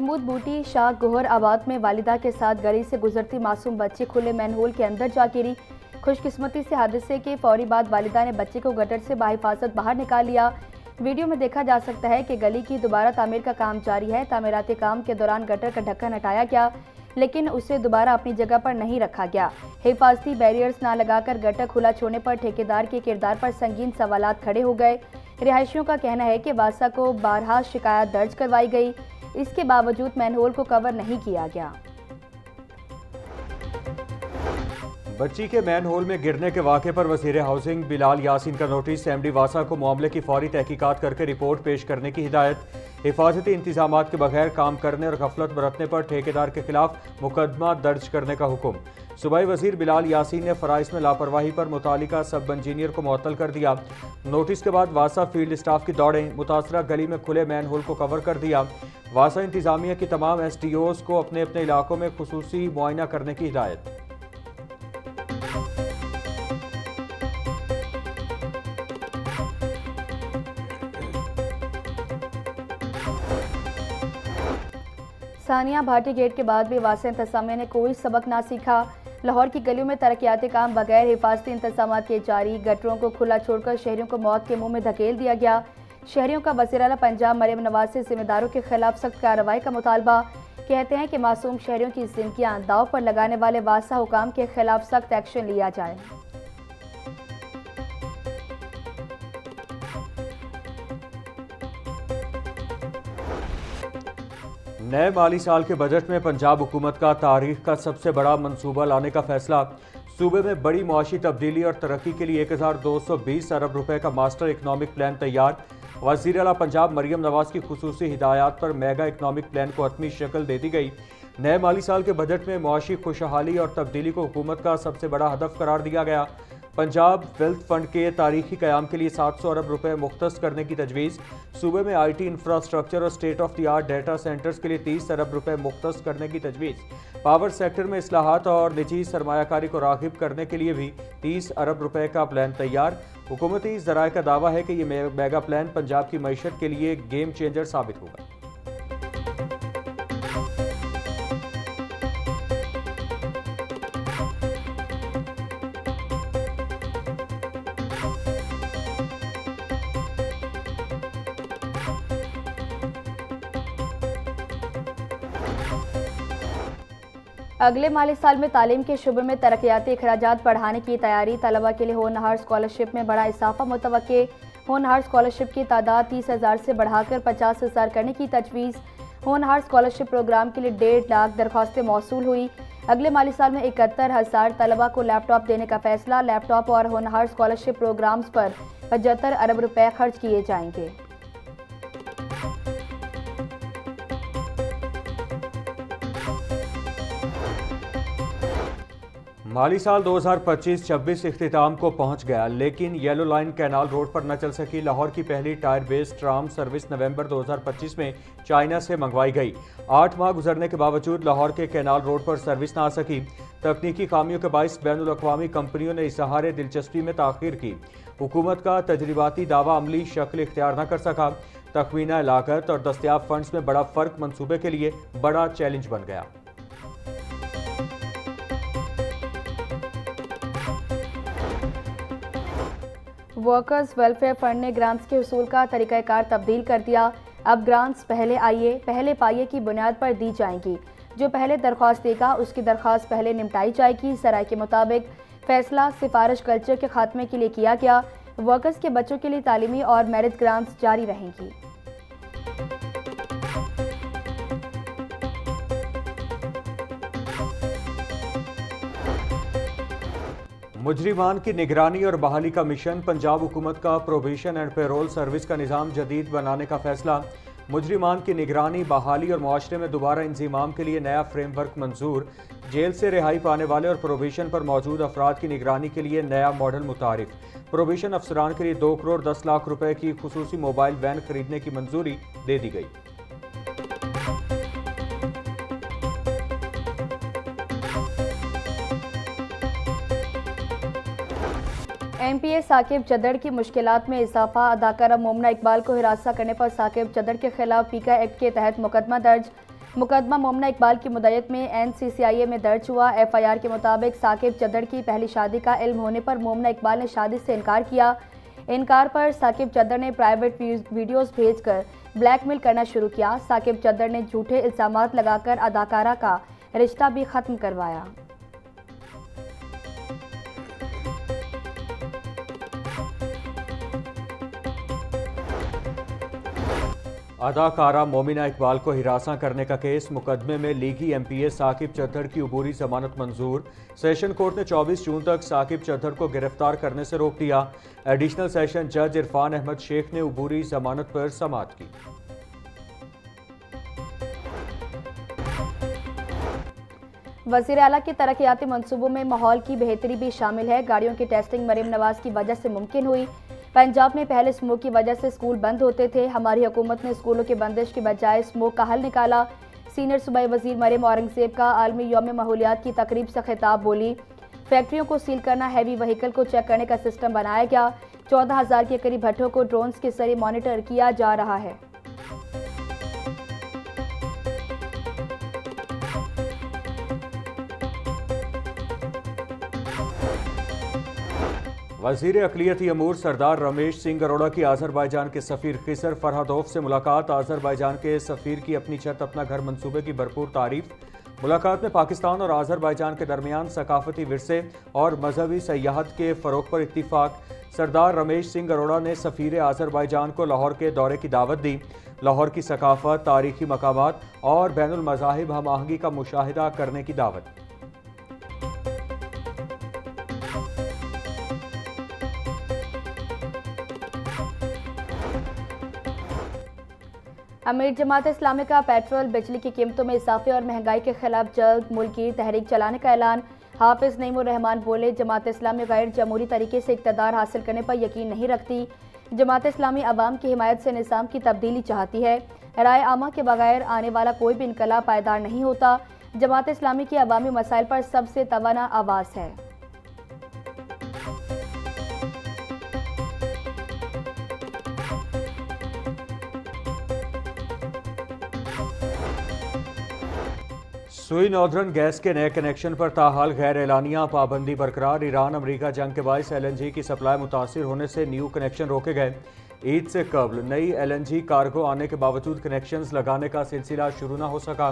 महमूद बूटी शाह गोहर आबाद में वालिदा के साथ गली से गुजरती मासूम बच्ची खुले मैनहोल के अंदर जा गिरी। खुशकिस्मती से हादसे के फौरी बाद वालिदा ने बच्चे को गटर से बाहिफाजत बाहर निकाल लिया। वीडियो में देखा जा सकता है कि गली की दोबारा तामीर का काम जारी है। तामीराती काम के दौरान गटर का ढक्कन हटाया गया, लेकिन उसे दोबारा अपनी जगह पर नहीं रखा गया। हिफाजती बैरियर्स न लगाकर गटर खुला छोड़ने पर ठेकेदार के किरदार पर संगीन सवालात खड़े हो गए। रिहायशियों का कहना है कि वासा को बारहा शिकायत दर्ज करवाई गई, इसके बावजूद मैनहोल को कवर नहीं किया गया। बच्ची के मैनहोल में गिरने के वाक़े पर वज़ीर हाउसिंग बिलाल यासीन का नोटिस। एमडी वासा को मामले की फौरी तहकीकात करके रिपोर्ट पेश करने की हिदायत। हिफाजती इंतजामात के बगैर काम करने और गफलत बरतने पर ठेकेदार के खिलाफ मुकदमा दर्ज करने का हुक्म। सूबाई वज़ीर बिलाल यासीन ने फ़राइज़ में लापरवाही पर मुतालिका सब इंजीनियर को मुअत्तल कर दिया। नोटिस के बाद वासा फील्ड स्टाफ की दौड़ें मुतासरा गली में खुले मैनहोल को कवर कर दिया। वासा इंतजामिया की तमाम SDOs को अपने अपने इलाकों में खुसूसी मुआयना करने की हिदायत। सानिया भाटी गेट के बाद भी वासा इंतजामिया ने कोई सबक ना सीखा। लाहौर की गलियों में तरक्याती काम बगैर हिफाजती इंतजाम के जारी। गटरों को खुला छोड़कर शहरियों को मौत के मुंह में धकेल दिया गया। शहरियों का वज़ीर आला पंजाब मरियम नवाज से जिम्मेदारों के खिलाफ सख्त कार्रवाई का मुतालबा। कहते हैं कि मासूम शहरियों की जिंदगियां दाव पर लगाने वाले वासा हुकाम के खिलाफ सख्त एक्शन लिया जाए। नए माली साल के बजट में पंजाब हुकूमत का तारीख का सबसे बड़ा मंसूबा लाने का फैसला। सूबे में बड़ी मुआशी तब्दीली और तरक्की के लिए 1220 अरब रुपए का मास्टर इकनॉमिक प्लान तैयार। वज़ीर आला पंजाब मरियम नवाज की खुसूसी हिदायत पर मेगा इकनॉमिक प्लान को हतमी शक्ल दे दी गई। नए माली साल के बजट में मुआशी खुशहाली और तब्दीली को हुकूमत का सबसे बड़ा हदफ करार दिया गया। पंजाब वेल्थ फंड के तारीखी क़याम के लिए 700 अरब रुपए मुख्तस करने की तजवीज़। सूबे में IT इंफ्रास्ट्रक्चर और state of the art data centres के लिए 30 अरब रुपए मुख्तस करने की तजवीज़। पावर सेक्टर में इस्लाहात और निजी सरमायाकारी को राग़िब करने के लिए भी 30 अरब रुपए का प्लान तैयार। हुकूमती ज़राए का दावा है कि ये मेगा प्लान पंजाब की मईशत के लिए गेम चेंजर साबित होगा। अगले माली साल में तालीम के शुबे में तरक्याती अखराजात बढ़ाने की तैयारी। तलबा के लिए होनहार स्कॉलरशिप में बड़ा इजाफा मुतवक्के। होनहार स्कॉलरशिप की तादाद 30,000 से बढ़ाकर 50,000 करने की तजवीज़। होनहार स्कॉलरशिप प्रोग्राम के लिए 1.5 लाख दरख्वास्तें मौसूल हुई। अगले माली साल में 71,000 तलबा को लैपटॉप देने का फैसला। लैपटॉप और होनहार स्कॉलरशिप प्रोग्राम्स पर 75 अरब रुपए खर्च किए जाएंगे। माली साल 2025-26 इख्तिताम को पहुंच गया, लेकिन येलो लाइन कैनाल रोड पर न चल सकी। लाहौर की पहली टायर बेस्ड ट्राम सर्विस नवंबर 2025 में चाइना से मंगवाई गई। 8 माह गुजरने के बावजूद लाहौर के कैनाल रोड पर सर्विस न आ सकी। तकनीकी खामियों के बाइस बैनुल अक़वामी कंपनियों ने इज़हार दिलचस्पी में ताख़ीर की। हुकूमत का तजरिबाती दावा अमली शक्ल इख्तियार न कर सका। तखमीना लागत और दस्तियाब फंड्स में बड़ा फ़र्क मनसूबे के लिए बड़ा चैलेंज बन गया। वर्कर्स वेलफेयर फंड ने ग्रांट्स के हुसूल का तरीक़ाकार तब्दील कर दिया। अब ग्रांट्स पहले पाइये की बुनियाद पर दी जाएंगी। जो पहले दरख्वास्त देगा उसकी दरख्वास्त पहले निपटाई जाएगी। सराय के मुताबिक फैसला सिफारिश कल्चर के खात्मे के लिए किया गया। वर्कर्स के बच्चों के लिए तालीमी और मेरिट ग्रांट्स जारी रहेंगी। मुजरिमान की निगरानी और बहाली का मिशन। पंजाब हुकूमत का प्रोबेशन एंड पेरोल सर्विस का निज़ाम जदीद बनाने का फैसला। मुजरिमान की निगरानी, बहाली और मुआशरे में दोबारा इंज़िमाम के लिए नया फ्रेमवर्क मंजूर। जेल से रिहाई पाने वाले और प्रोबेशन पर मौजूद अफराद की निगरानी के लिए नया मॉडल मुतारिफ। प्रोबेशन अफसरान के लिए 2 करोड़ 10 लाख रुपए की खुसूसी मोबाइल वैन खरीदने की मंजूरी दे दी गई। MPA साकिब चदड़ की मुश्किलात में इजाफा। अदाकारा मोमना इकबाल को हिरासत करने पर साकिब चदड़ के खिलाफ पीका एक्ट के तहत मुकदमा दर्ज। मुकदमा मोमना इकबाल की मुद्दत में NCCIA में दर्ज हुआ। FIR के मुताबिक साकिब चद्दड़ की पहली शादी का इल्म होने पर मोमना इकबाल ने शादी से इनकार किया। इनकार पर साकिब चद्दड़ ने प्राइवेट वीडियोस भेजकर ब्लैकमेल करना शुरू किया। साकिब चद्दड़ ने झूठे इल्जामात लगाकर अदाकारा का रिश्ता भी खत्म करवाया। अदाकारा मोमिना इकबाल को हिरासत करने का केस मुकदमे में लीगी MPA साकिब चद्दड़ की अबूरी जमानत मंजूर। सेशन कोर्ट ने 24 जून तक साकिब चद्दड़ को गिरफ्तार करने से रोक दिया। एडिशनल सेशन जज इरफान अहमद शेख ने अबूरी जमानत पर समाअत की। वज़ीर आला के तरक्याती मंसूबों में माहौल की बेहतरी भी शामिल है। गाड़ियों की टेस्टिंग मरीम नवाज की वजह से मुमकिन हुई। पंजाब में पहले स्मोक की वजह से स्कूल बंद होते थे। हमारी हुकूमत ने स्कूलों की बंदिश की बजाय स्मोक का हल निकाला। सीनियर सूबाई वजीर मरीम औरंगजेब का आलमी यौम माहौलियात की तकरीब से खिताब बोली। फैक्ट्रियों को सील करना, हैवी व्हीकल को चेक करने का सिस्टम बनाया गया। 14,000 के करीब भट्टों को ड्रोन्स के जरिए मॉनिटर किया जा रहा है। वज़ीर अक़लियती अमूर सरदार रमेश सिंह अरोड़ा की आज़रबाईजान के सफ़ीर खिसर फरहादोफ से मुलाकात। आज़रबाईजान के सफ़ीर की अपनी छत अपना घर मंसूबे की भरपूर तारीफ। मुलाकात में पाकिस्तान और आज़रबाईजान के दरमियान सकाफती विरसे और मजहबी सयाहत के फ़रोग़ पर इत्तिफ़ाक़। सरदार रमेश सिंह अरोड़ा ने सफ़ीर आज़रबाईजान को लाहौर के दौरे की दावत दी। लाहौर की सकाफ़त, तारीख़ी मकामात और बैनुल मज़ाहिब हम आहंगी का मुशाहिदा करने की दावत। अमीर जमात इस्लामी का पेट्रोल, बिजली की कीमतों में इजाफे और महंगाई के खिलाफ जल्द मुल्की तहरीक चलाने का ऐलान। हाफिज नईमुर रहमान बोले, जमात इस्लामी गैर जमहूरी तरीके से इक़्तिदार हासिल करने पर यकीन नहीं रखती। जमात इस्लामी अवाम की हिमायत से निज़ाम की तब्दीली चाहती है। राय आमा के बगैर आने वाला कोई भी इनकलाब पायदार नहीं होता। जमात इस्लामी की अवामी मसाइल पर सबसे तवाना आवाज़ है। सुई नॉर्दर्न गैस के नए कनेक्शन पर ताहाल गैर एलानिया पाबंदी बरकरार। ईरान अमरीका जंग के बायस LNG की सप्लाई मुतासिर होने से न्यू कनेक्शन रोके गए। ईद से कबल नई LNG कार्गो आने के बावजूद कनेक्शंस लगाने का सिलसिला शुरू न हो सका।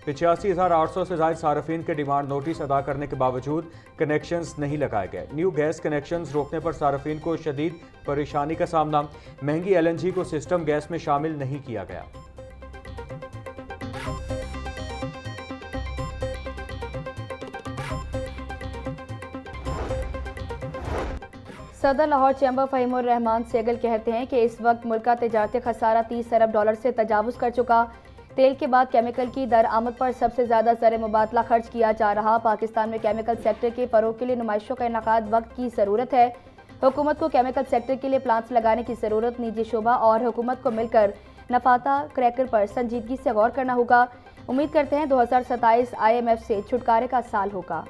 85,800 से ज़ायद सार्फिन के डिमांड नोटिस अदा करने के बावजूद कनेक्शंस नहीं लगाए गए। न्यू गैस कनेक्शंस रोकने पर सार्फिन को शदीद परेशानी का सामना। महंगी LNG को सिस्टम गैस में शामिल नहीं किया गया। सदर लाहौर चैम्बर फ़हीमुर रहमान सेगल कहते हैं कि इस वक्त मुल्क का तिजारती खसारा 30 अरब डॉलर से तजावुज़ कर चुका। तेल के बाद केमिकल की दरआमद पर सबसे ज़्यादा ज़र मुबादला खर्च किया जा रहा। पाकिस्तान में केमिकल सेक्टर के फ़रोग़ के लिए नुमाइशों का इनेकाद वक्त की ज़रूरत है। हुकूमत को केमिकल सेक्टर के लिए प्लांट्स लगाने की ज़रूरत। निजी शोबा और हुकूमत को मिलकर नफाता क्रैकर पर संजीदगी से गौर करना होगा। उम्मीद करते हैं 2027 IMF से छुटकारे का साल होगा।